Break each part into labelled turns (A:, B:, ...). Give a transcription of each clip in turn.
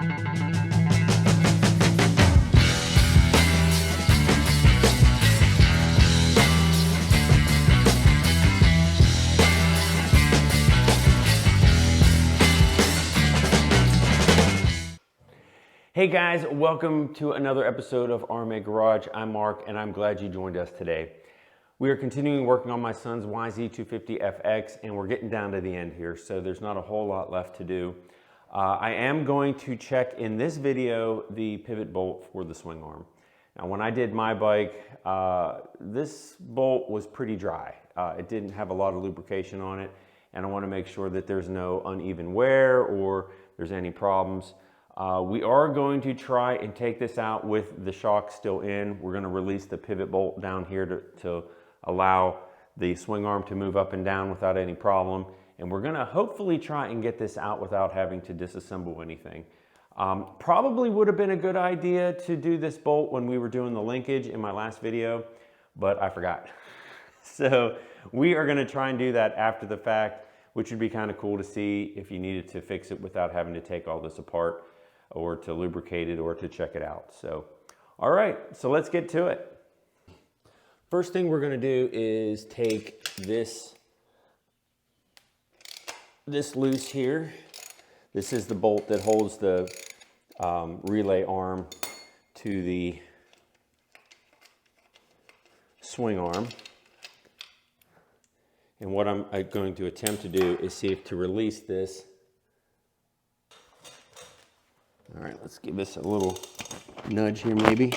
A: Hey guys, welcome to another episode of RMA Garage. I'm Mark and I'm glad you joined us today. We are continuing working on my son's YZ250FX and we're getting down to the end here, so there's not a whole lot left to do. I am going to check in this video the pivot bolt for the swing arm. Now when I did my bike, this bolt was pretty dry. It didn't have a lot of lubrication on it, and I want to make sure that there's no uneven wear or there's any problems. We are going to try and take this out with the shock still in. We're going to release the pivot bolt down here to allow the swing arm to move up and down without any problem. And we're going to hopefully try and get this out without having to disassemble anything. Probably would have been a good idea to do this bolt when we were doing the linkage in my last video, but I forgot. So we are going to try and do that after the fact, which would be kind of cool to see if you needed to fix it without having to take all this apart, or to lubricate it, or to check it out. So, all right, so let's get to it. First thing we're gonna do is take this loose here. This is the bolt that holds the relay arm to the swing arm. And what I'm going to attempt to do is see if to release this. All right, let's give this a little nudge here maybe.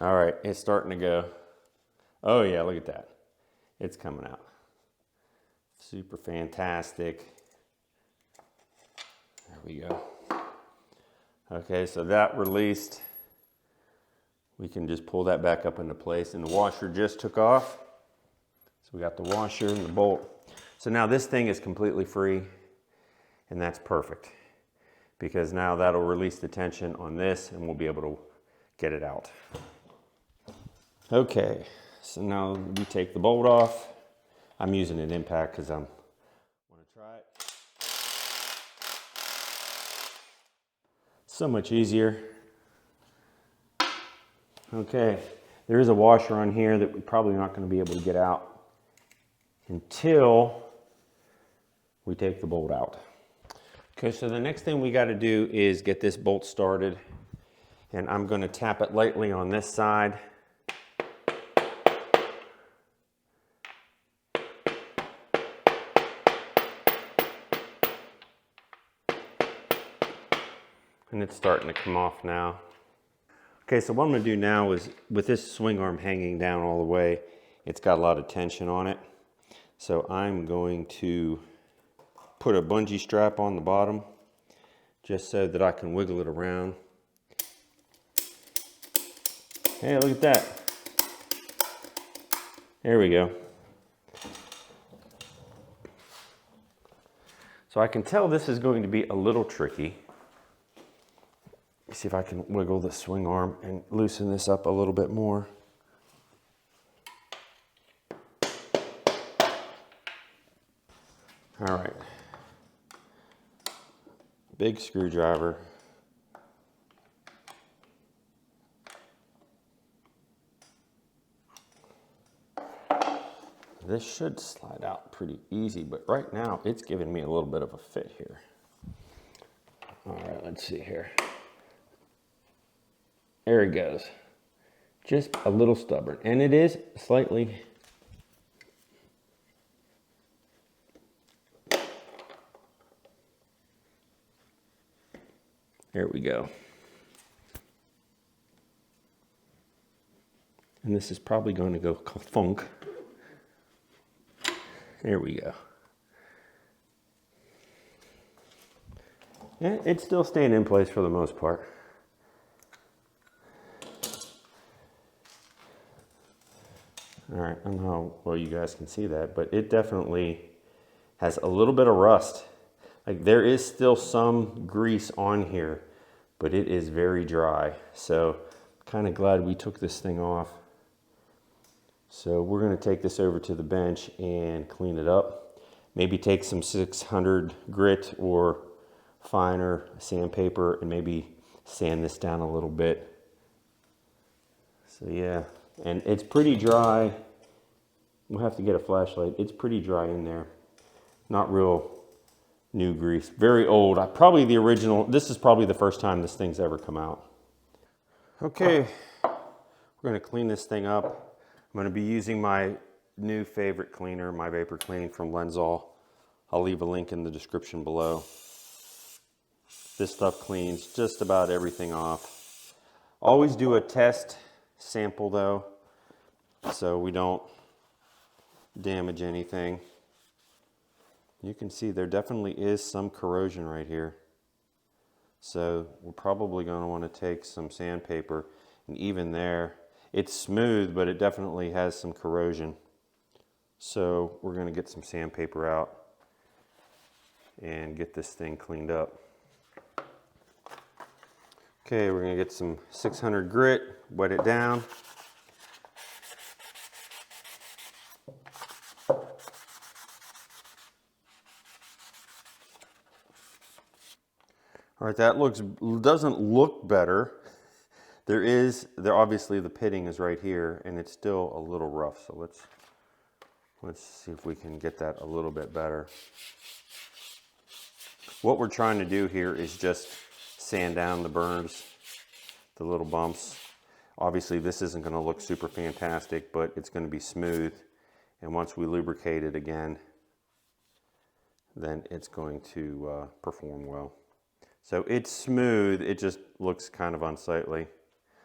A: All right, it's starting to go. Oh yeah, look at that. It's coming out. Super fantastic. There we go. Okay, so that released. We can just pull that back up into place, and the washer just took off. So we got the washer and the bolt. So now this thing is completely free. And that's perfect, because now that'll release the tension on this and we'll be able to get it out. Okay, so now we take the bolt off. I'm using an impact because I want to try it. So much easier. Okay, there is a washer on here that we're probably not going to be able to get out until we take the bolt out. Okay, so the next thing we got to do is get this bolt started, and I'm going to tap it lightly on this side. And it's starting to come off now. Okay, so what I'm going to do now is, with this swing arm hanging down all the way, it's got a lot of tension on it. So I'm going to put a bungee strap on the bottom just so that I can wiggle it around. Hey, look at that. There we go. So I can tell this is going to be a little tricky. Let's see if I can wiggle the swing arm and loosen this up a little bit more. All right. Big screwdriver. This should slide out pretty easy, but right now it's giving me a little bit of a fit here. All right, let's see here. There it goes. Just a little stubborn, and it is slightly. There we go. And this is probably going to go funk. There we go. Yeah, it's still staying in place for the most part. All right, I don't know how well you guys can see that, but it definitely has a little bit of rust. Like, there is still some grease on here, but it is very dry. So kind of glad we took this thing off. So we're going to take this over to the bench and clean it up. Maybe take some 600 grit or finer sandpaper and maybe sand this down a little bit. So yeah, and it's pretty dry. We'll have to get a flashlight. It's pretty dry in there. Not real new grease. Very old. Probably the original. This is probably the first time this thing's ever come out. Okay, we're going to clean this thing up. I'm going to be using my new favorite cleaner, my Vapor Clean from Blendzall. I'll leave a link in the description below. This stuff cleans just about everything off. Always do a test sample though, so we don't damage anything. You can see there definitely is some corrosion right here. So we're probably going to want to take some sandpaper, and even there, it's smooth, but it definitely has some corrosion. So we're going to get some sandpaper out and get this thing cleaned up. Okay, we're going to get some 600 grit, wet it down. All right, that doesn't look better. There obviously the pitting is right here and it's still a little rough. So let's see if we can get that a little bit better. What we're trying to do here is just sand down the burns, the little bumps. Obviously this isn't going to look super fantastic, but it's going to be smooth. And once we lubricate it again, then it's going to perform well. So it's smooth, it just looks kind of unsightly.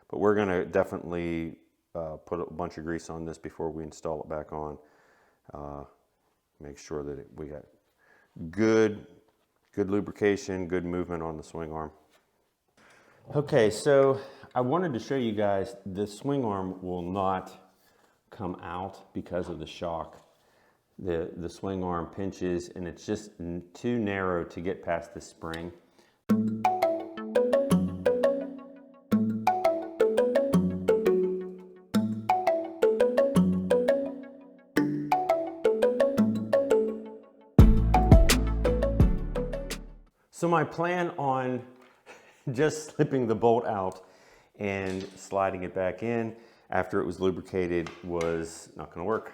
A: But we're going to definitely put a bunch of grease on this before we install it back on. Make sure that we got good lubrication, good movement on the swing arm. Okay, so I wanted to show you guys the swing arm will not come out because of the shock. The swing arm pinches and it's just too narrow to get past the spring. So my plan on just slipping the bolt out and sliding it back in after it was lubricated was not going to work.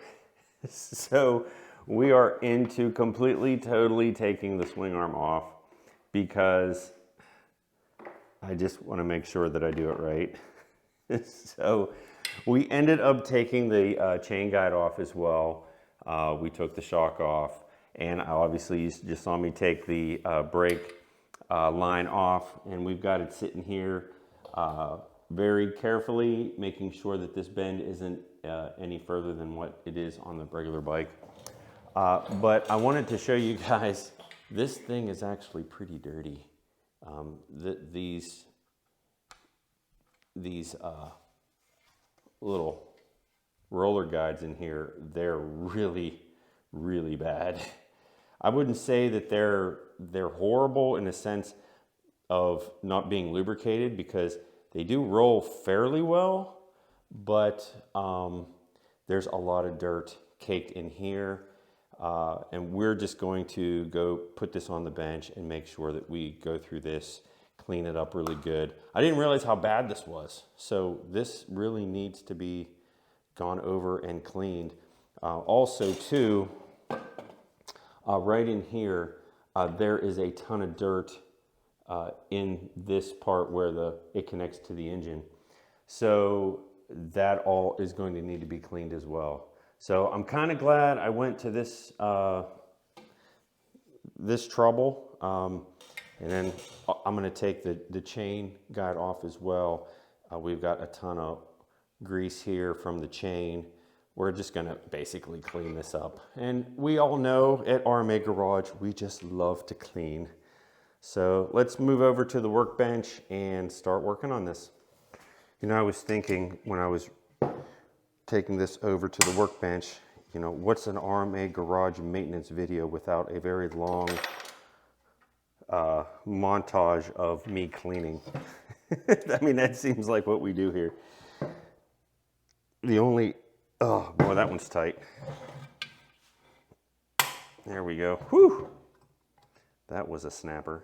A: So we are into completely, totally taking the swing arm off because I just want to make sure that I do it right. So we ended up taking the chain guide off as well. We took the shock off, and obviously you just saw me take the brake line off, and we've got it sitting here very carefully, making sure that this bend isn't any further than what it is on the regular bike. But I wanted to show you guys, this thing is actually pretty dirty. These little roller guides in here, they're really, really bad. I wouldn't say that they're horrible in a sense of not being lubricated, because they do roll fairly well, but there's a lot of dirt caked in here, and we're just going to go put this on the bench and make sure that we go through this, clean it up really good. I didn't realize how bad this was, so this really needs to be gone over and cleaned. Also too, right in here, there is a ton of dirt in this part where it connects to the engine. So that all is going to need to be cleaned as well. So I'm kind of glad I went to this this trouble. And then I'm going to take the chain guide off as well. We've got a ton of grease here from the chain. We're just going to basically clean this up. And we all know at RMA Garage, we just love to clean. So let's move over to the workbench and start working on this. You know, I was thinking when I was taking this over to the workbench, you know, what's an RMA Garage maintenance video without a very long montage of me cleaning? I mean, that seems like what we do here. The only, oh boy, that one's tight. There we go. Whew. That was a snapper.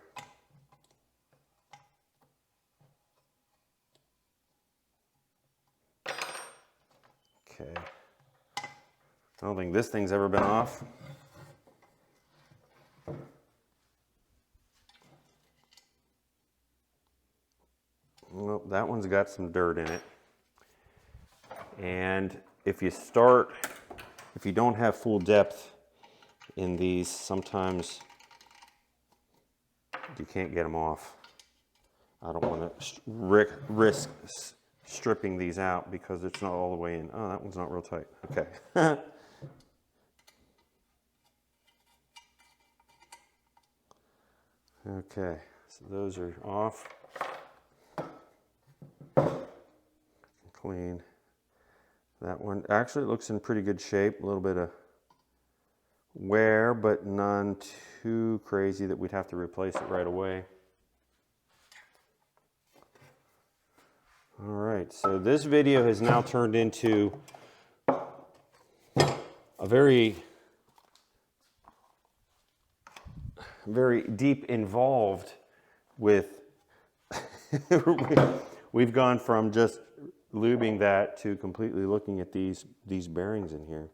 A: I don't think this thing's ever been off. Well, that one's got some dirt in it. And if you don't have full depth in these, sometimes you can't get them off. I don't want to risk stripping these out because it's not all the way in. Oh, that one's not real tight. Okay. Okay, so those are off. Clean. That one actually looks in pretty good shape. A little bit of wear, but none too crazy that we'd have to replace it right away. All right, so this video has now turned into a very deep involved with, we've gone from just lubing that to completely looking at these bearings in here.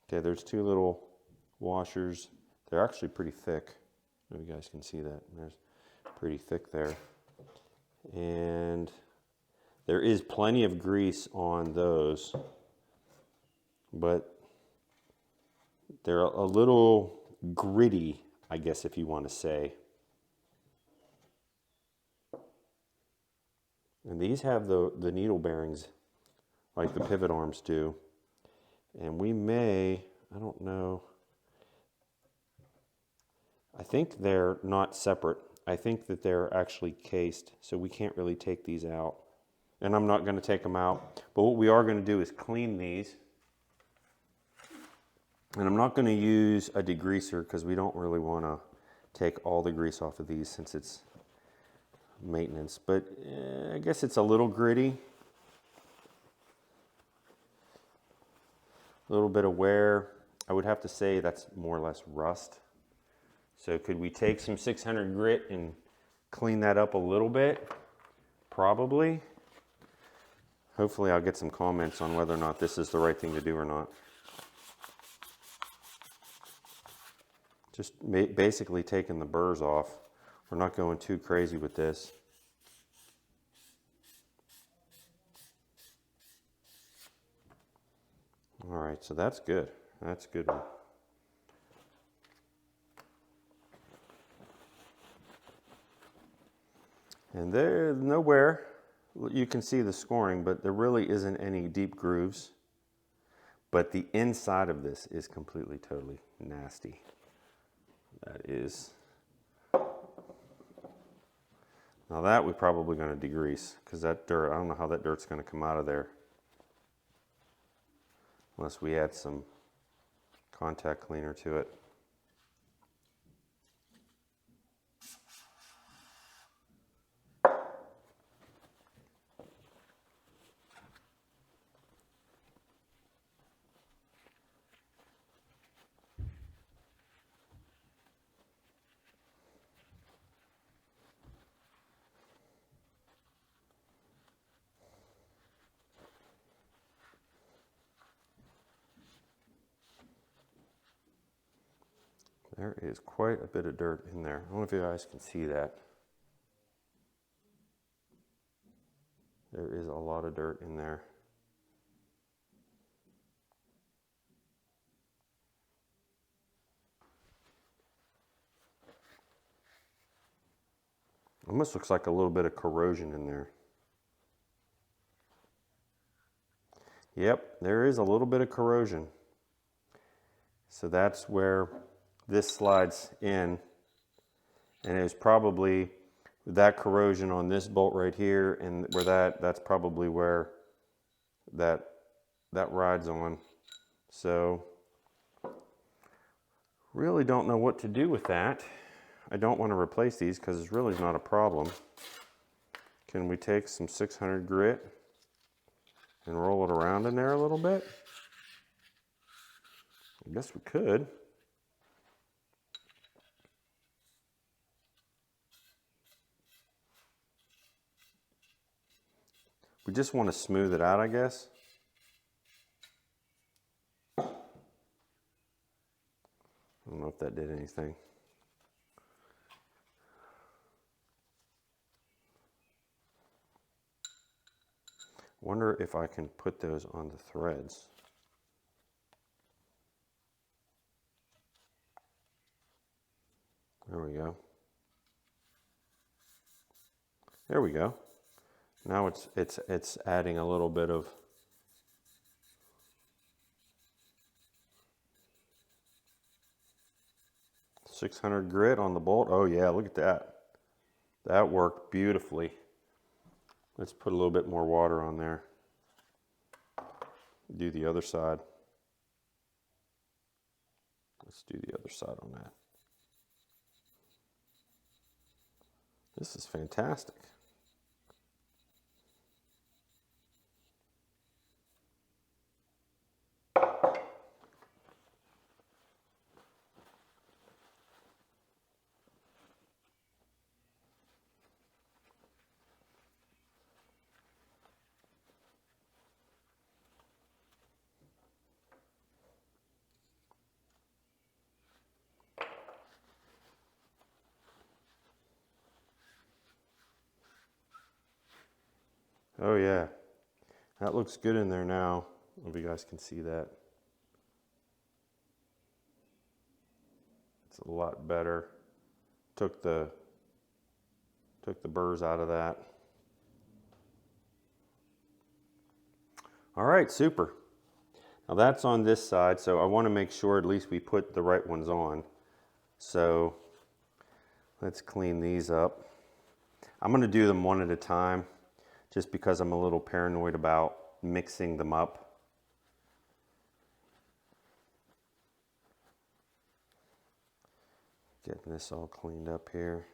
A: Okay, there's two little washers. They're actually pretty thick. I don't know if you guys can see that. There's pretty thick there. And there is plenty of grease on those, but they're a little gritty, I guess, if you want to say. And these have the needle bearings like the pivot arms do. And we may, I don't know, I think they're not separate. I think that they're actually cased, so we can't really take these out. And I'm not going to take them out, but what we are going to do is clean these. And I'm not going to use a degreaser because we don't really want to take all the grease off of these since it's maintenance. But I guess it's a little gritty. A little bit of wear. I would have to say that's more or less rust. So could we take some 600 grit and clean that up a little bit? Probably. Hopefully I'll get some comments on whether or not this is the right thing to do or not. Just basically taking the burrs off. We're not going too crazy with this. All right, so that's good. That's a good one. And there's nowhere, you can see the scoring, but there really isn't any deep grooves. But the inside of this is completely, totally nasty. That is. Now that we're probably going to degrease because that dirt, I don't know how that dirt's going to come out of there. Unless we add some contact cleaner to it. There is quite a bit of dirt in there. I don't know if you guys can see that. There is a lot of dirt in there. Almost looks like a little bit of corrosion in there. Yep, there is a little bit of corrosion. So that's where this slides in, and it was probably that corrosion on this bolt right here, and where that's probably where that rides on. So really don't know what to do with that. I don't want to replace these because it's really not a problem. Can we take some 600 grit and roll it around in there a little bit? I guess we could. We just want to smooth it out, I guess. I don't know if that did anything. Wonder if I can put those on the threads. There we go. There we go. Now it's adding a little bit of .600 grit on the bolt. Oh yeah, look at that. That worked beautifully. Let's put a little bit more water on there. Do the other side. Let's do the other side on that. This is fantastic. Oh yeah, that looks good in there now. I hope you guys can see that. It's a lot better. Took the burrs out of that. All right, super. Now that's on this side, so I want to make sure at least we put the right ones on. So let's clean these up. I'm going to do them one at a time, just because I'm a little paranoid about mixing them up. Getting this all cleaned up here.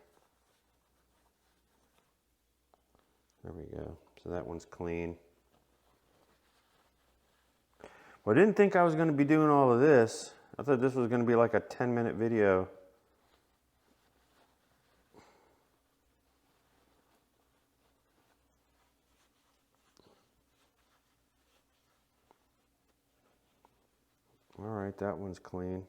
A: There we go. So that one's clean. Well, I didn't think I was going to be doing all of this. I thought this was going to be like a 10-minute video. All right, that one's clean.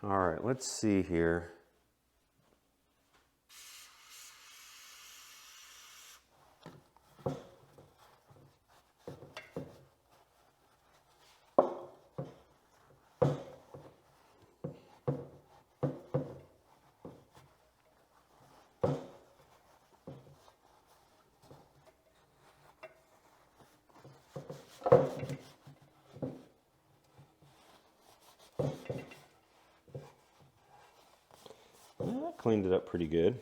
A: All right, let's see here. That cleaned it up pretty good.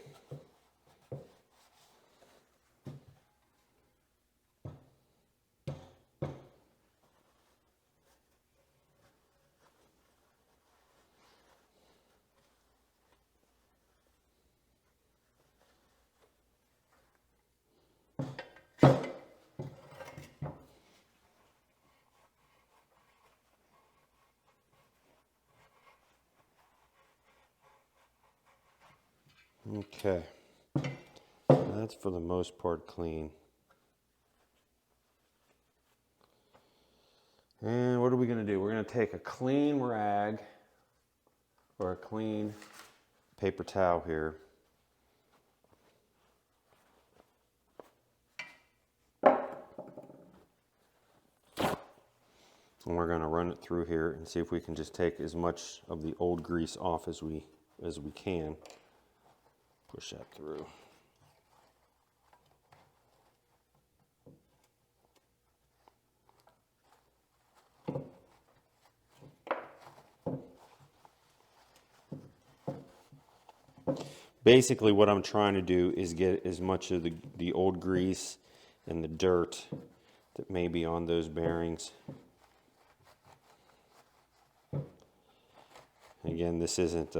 A: Okay, that's for the most part clean. And what are we going to do? We're going to take a clean rag or a clean paper towel here. And we're going to run it through here and see if we can just take as much of the old grease off as we can. Push that through. Basically what I'm trying to do is get as much of the old grease and the dirt that may be on those bearings. Again, this isn't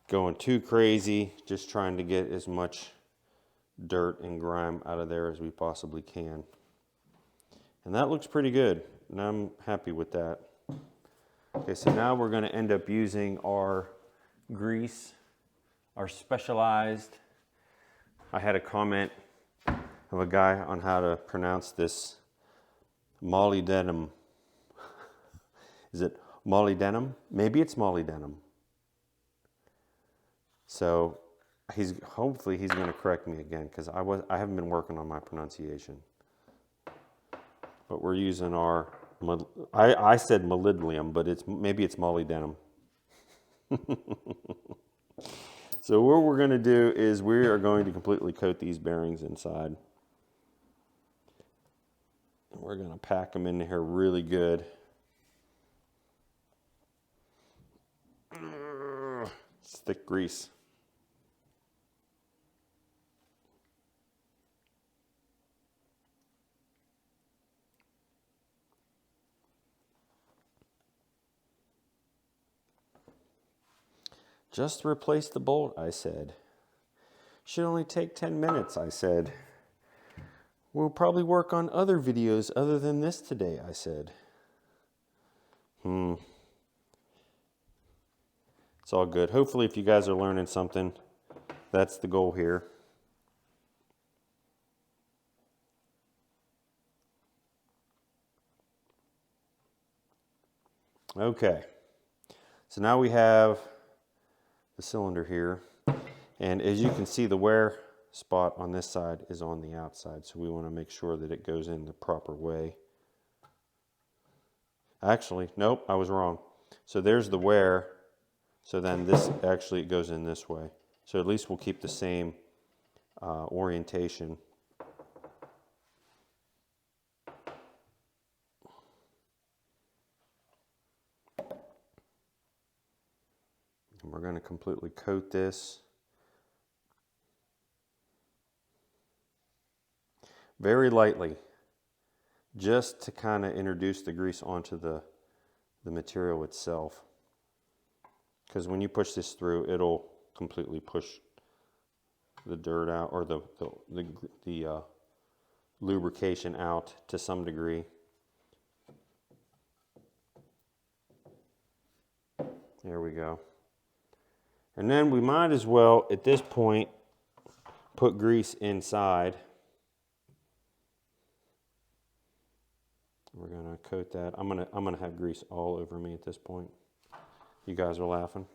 A: going too crazy, just trying to get as much dirt and grime out of there as we possibly can. And that looks pretty good, and I'm happy with that. Okay, so now we're going to end up using our grease are specialized. I had a comment of a guy on how to pronounce this molybdenum. Is it molybdenum? Maybe it's molybdenum. So hopefully he's going to correct me again, because I haven't been working on my pronunciation. But we're using our, I said molybdenum, but maybe it's molybdenum. So what we're going to do is we are going to completely coat these bearings inside. We're going to pack them in here really good. It's thick grease. Just replace the bolt, I said. Should only take 10 minutes, I said. We'll probably work on other videos other than this today, I said. It's all good. Hopefully, if you guys are learning something, that's the goal here. Okay. So now we have the cylinder here. And as you can see, the wear spot on this side is on the outside. So we want to make sure that it goes in the proper way. Actually, nope, I was wrong. So there's the wear. So then this actually goes in this way. So at least we'll keep the same orientation. And we're going to completely coat this. Very lightly, just to kind of introduce the grease onto the material itself. Because when you push this through, it'll completely push the dirt out, or the lubrication out to some degree. There we go. And then we might as well, at this point, put grease inside. We're gonna coat that. I'm gonna have grease all over me at this point. You guys are laughing.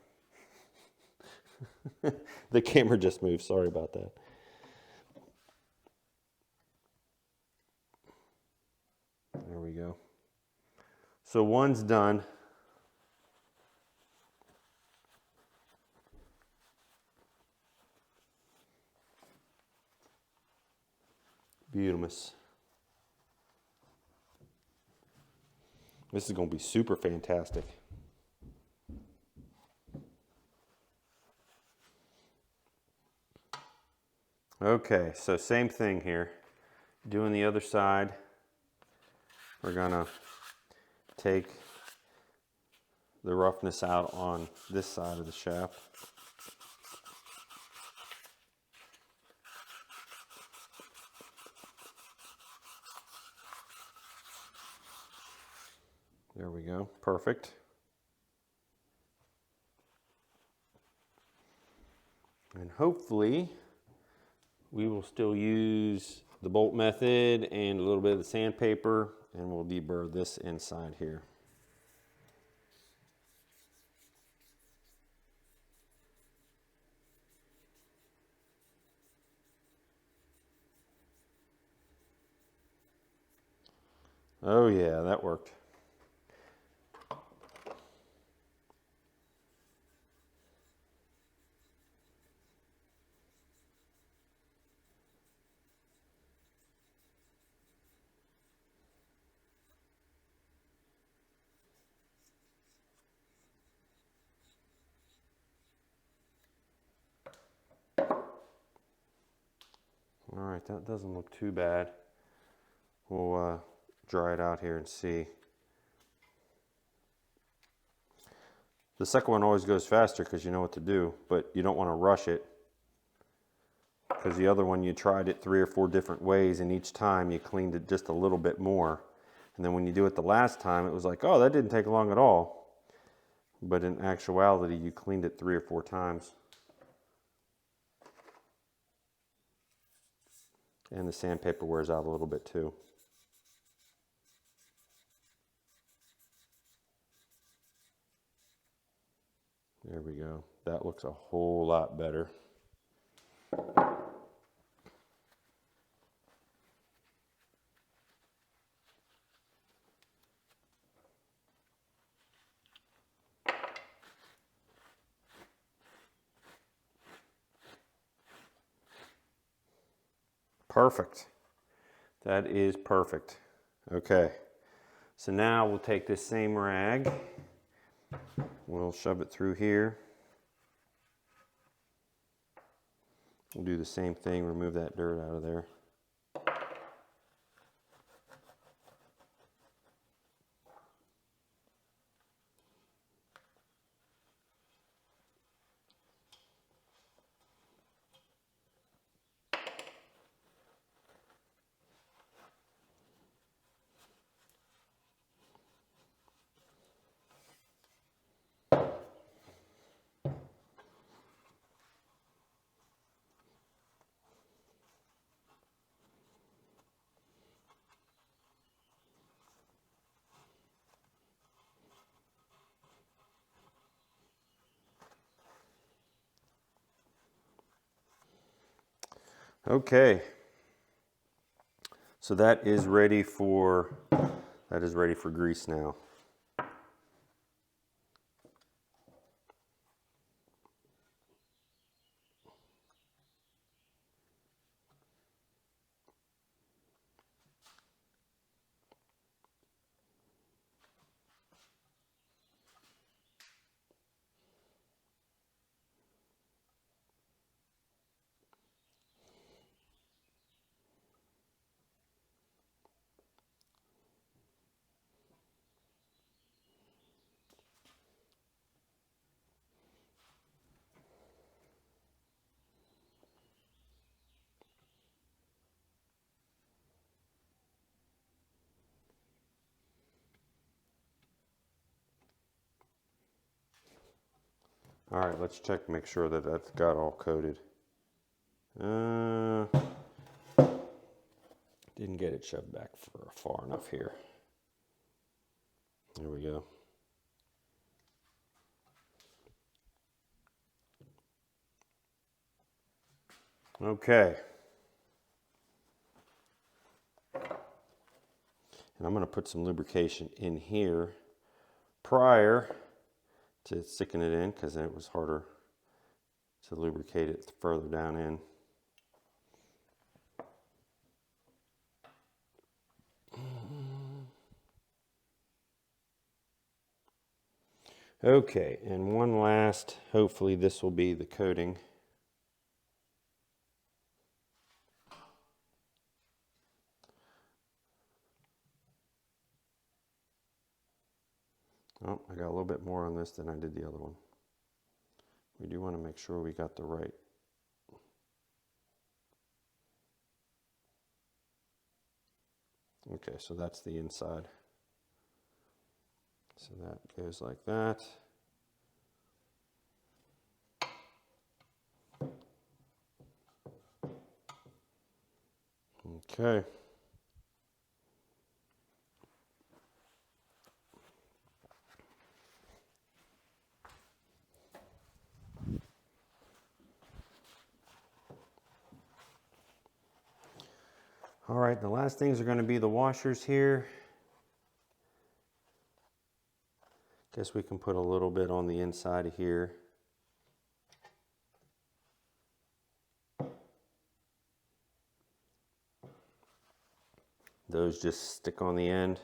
A: The camera just moved. Sorry about that. There we go. So one's done. Beautiful. This is going to be super fantastic. Okay, so same thing here. Doing the other side. We're going to take the roughness out on this side of the shaft. There we go, perfect. And hopefully we will still use the bolt method and a little bit of the sandpaper, and we'll deburr this inside here. Oh yeah, that worked. All right, that doesn't look too bad. We'll dry it out here and see. The second one always goes faster because you know what to do, but you don't want to rush it. Because the other one, you tried it 3 or 4 different ways, and each time you cleaned it just a little bit more. And then when you do it the last time, it was like, oh, that didn't take long at all. But in actuality, you cleaned it 3 or 4 times. And the sandpaper wears out a little bit too. There we go. That looks a whole lot better. Perfect. That is perfect. Okay. So now we'll take this same rag. We'll shove it through here. We'll do the same thing, remove that dirt out of there. Okay, so that is ready for grease now. All right, let's check, make sure that that's got all coated. Didn't get it shoved back far enough here. There we go. Okay. And I'm going to put some lubrication in here prior to sticking it in, because it was harder to lubricate it further down in. Okay, and one last, hopefully this will be the coating. Oh, I got a little bit more on this than I did the other one. We do want to make sure we got the right. Okay, so that's the inside. So that goes like that. Okay. All right, the last things are going to be the washers here. Guess we can put a little bit on the inside of here. Those just stick on the end,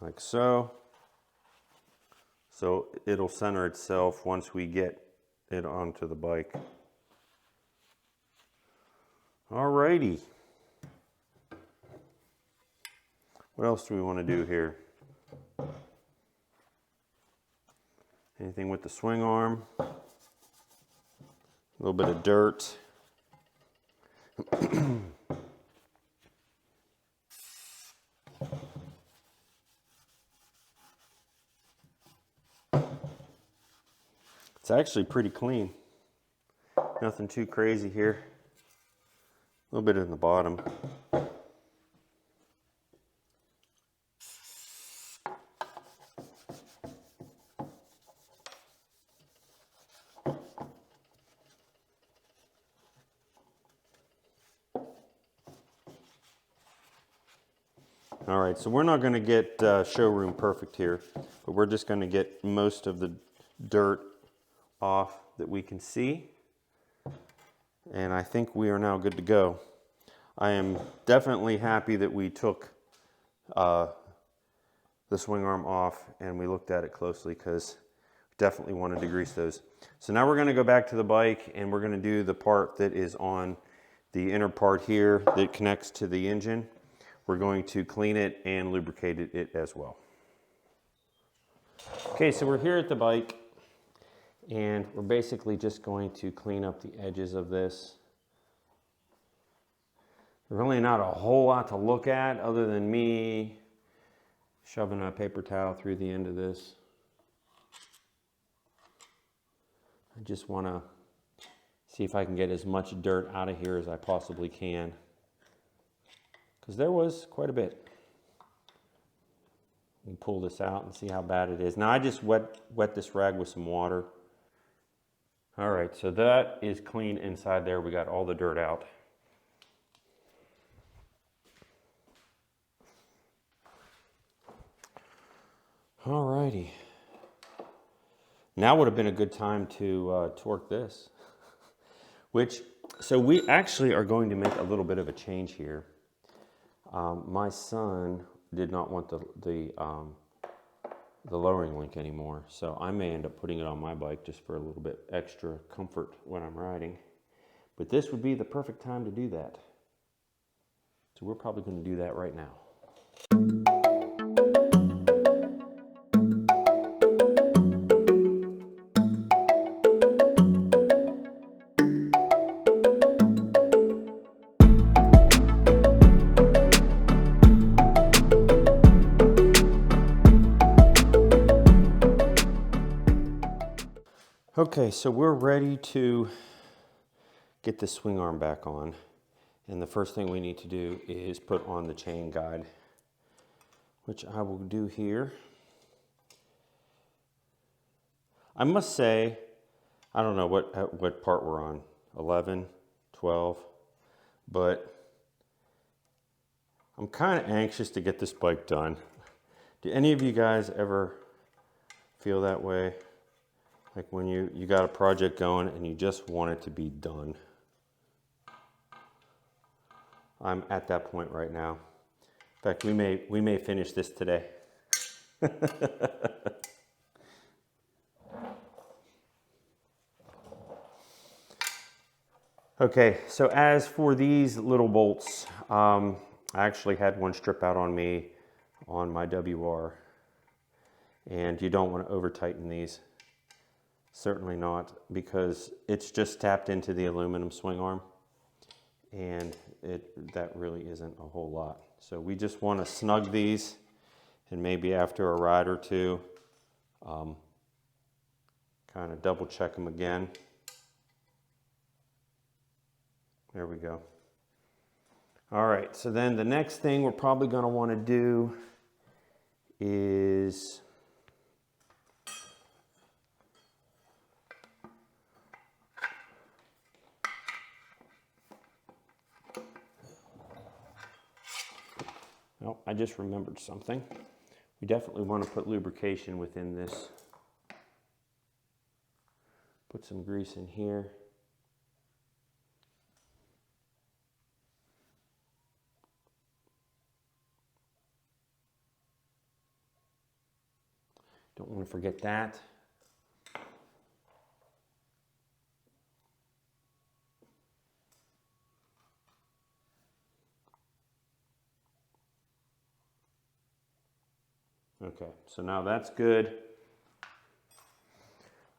A: like so. So it'll center itself once we get it onto the bike. Alrighty. What else do we want to do here? Anything with the swing arm? A little bit of dirt. It's actually pretty clean. Nothing too crazy here. little bit in the bottom. All right, so we're not going to get showroom perfect here, but we're just going to get most of the dirt off that we can see. And I think we are now good to go. I am definitely happy that we took the swing arm off and we looked at it closely, because we definitely wanted to grease those. So now we're going to go back to the bike and we're going to do the part that is on the inner part here that connects to the engine. We're going to clean it and lubricate it as well. Okay, so we're here at the bike and we're basically just going to clean up the edges of this. There's really not a whole lot to look at other than me shoving a paper towel through the end of this. I just want to see if I can get as much dirt out of here as I possibly can, because there was quite a bit. You can pull this out and see how bad it is. Now I just wet this rag with some water. All right, so that is clean inside there. We got all the dirt out. All righty. Now would have been a good time to torque this. So we actually are going to make a little bit of a change here. My son did not want the lowering link anymore, so I may end up putting it on my bike just for a little bit extra comfort when I'm riding. But this would be the perfect time to do that. So we're probably going to do that right now. Okay, so we're ready to get the swing arm back on. And the first thing we need to do is put on the chain guide, which I will do here. I must say, I don't know what part we're on, 11, 12, but I'm kind of anxious to get this bike done. Do any of you guys ever feel that way? Like when you got a project going and you just want it to be done. I'm at that point right now. In fact, we may finish this today. Okay, so as for these little bolts, I actually had one strip out on me on my WR, and you don't want to over tighten these. Certainly not, because it's just tapped into the aluminum swing arm, and that really isn't a whole lot. So we just want to snug these, and maybe after a ride or two, kind of double check them again. There we go. All right, so then the next thing we're probably going to want to do is oh, I just remembered something. We definitely want to put lubrication within this. Put some grease in here. Don't want to forget that. Okay, so now that's good.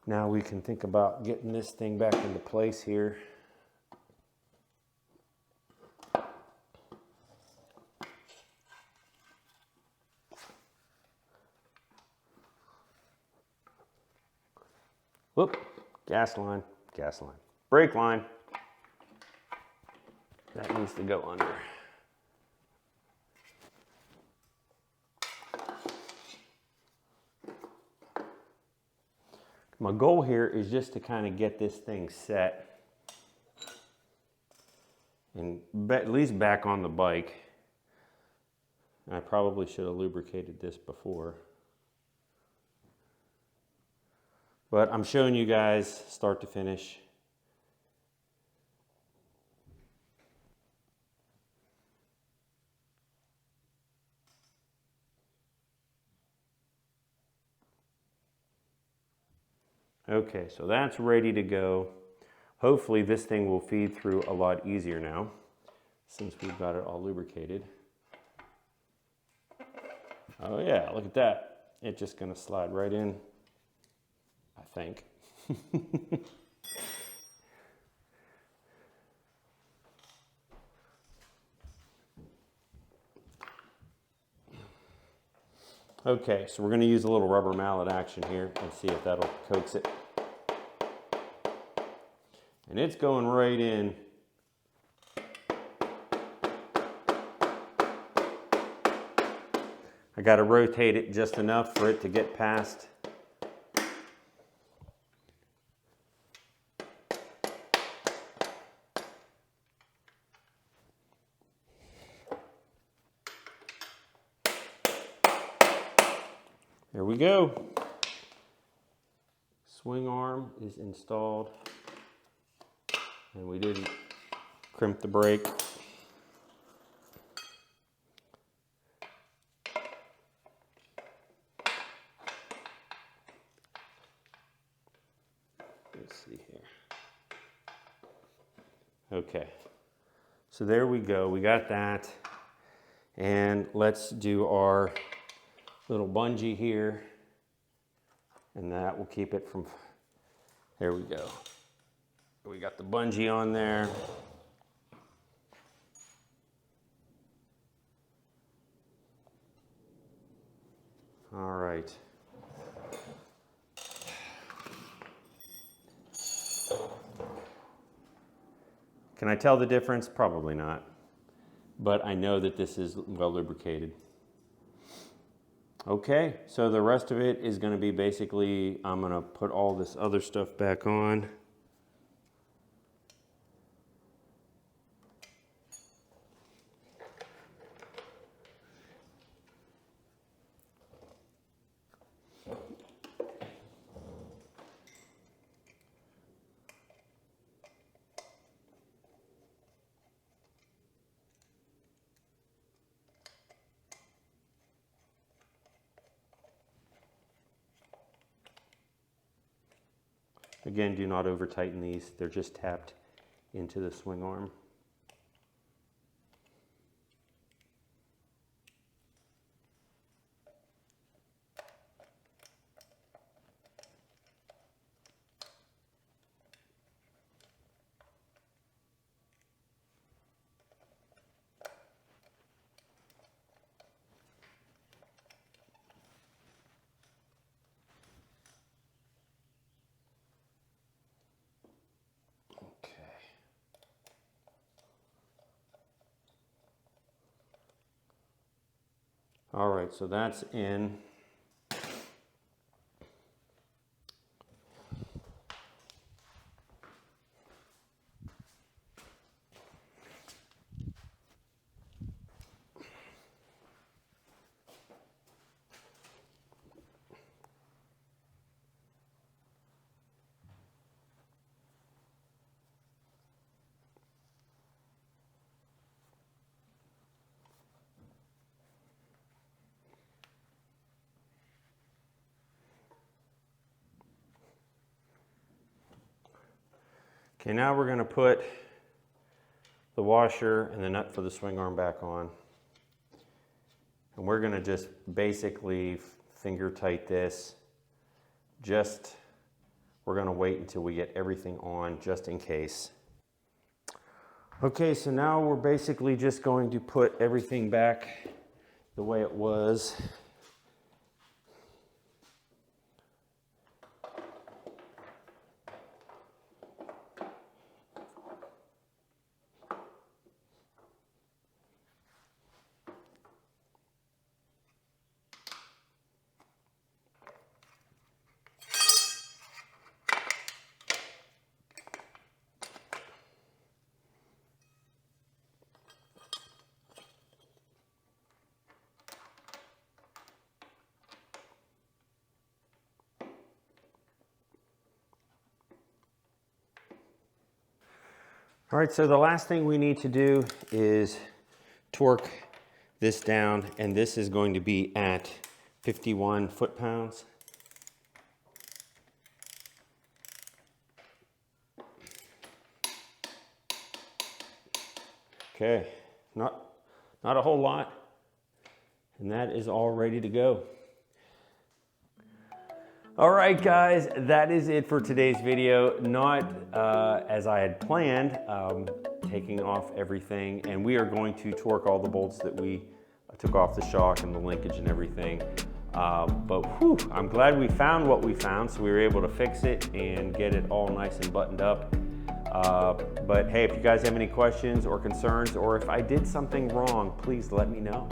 A: Now we can think about getting this thing back into place here. Whoop, gas line, brake line. That needs to go under. My goal here is just to kind of get this thing set and at least back on the bike. I probably should have lubricated this before. But I'm showing you guys start to finish. Okay, so that's ready to go. Hopefully this thing will feed through a lot easier now since we've got it all lubricated. Oh yeah, look at that. It's just gonna slide right in, I think. Okay, so we're going to use a little rubber mallet action here and see if that'll coax it. And it's going right in. I got to rotate it just enough for it to get past. There we go. Swing arm is installed. And we didn't crimp the brake. Let's see here. Okay. So there we go. We got that. And let's do our little bungee here, and that will keep it from, there we go. We got the bungee on there. All right. Can I tell the difference? Probably not, but I know that this is well lubricated. Okay, so the rest of it is going to be basically, I'm going to put all this other stuff back on. Again, do not over tighten these. They're just tapped into the swing arm. All right, so that's in. Okay, now we're going to put the washer and the nut for the swing arm back on. And we're going to just basically finger tight this. We're going to wait until we get everything on just in case. Okay, so now we're basically just going to put everything back the way it was. All right, so the last thing we need to do is torque this down, and this is going to be at 51 foot-pounds. Okay, not a whole lot, and that is all ready to go. All right, guys, that is it for today's video. Not as I had planned, taking off everything, and we are going to torque all the bolts that we took off the shock and the linkage and everything. But whew, I'm glad we found what we found, so we were able to fix it and get it all nice and buttoned up. But hey, if you guys have any questions or concerns, or if I did something wrong, please let me know.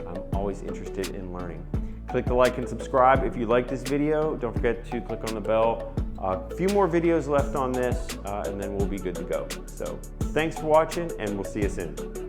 A: I'm always interested in learning. Click the like and subscribe if you like this video. Don't forget to click on the bell. A few more videos left on this, and then we'll be good to go. So thanks for watching, and we'll see you soon.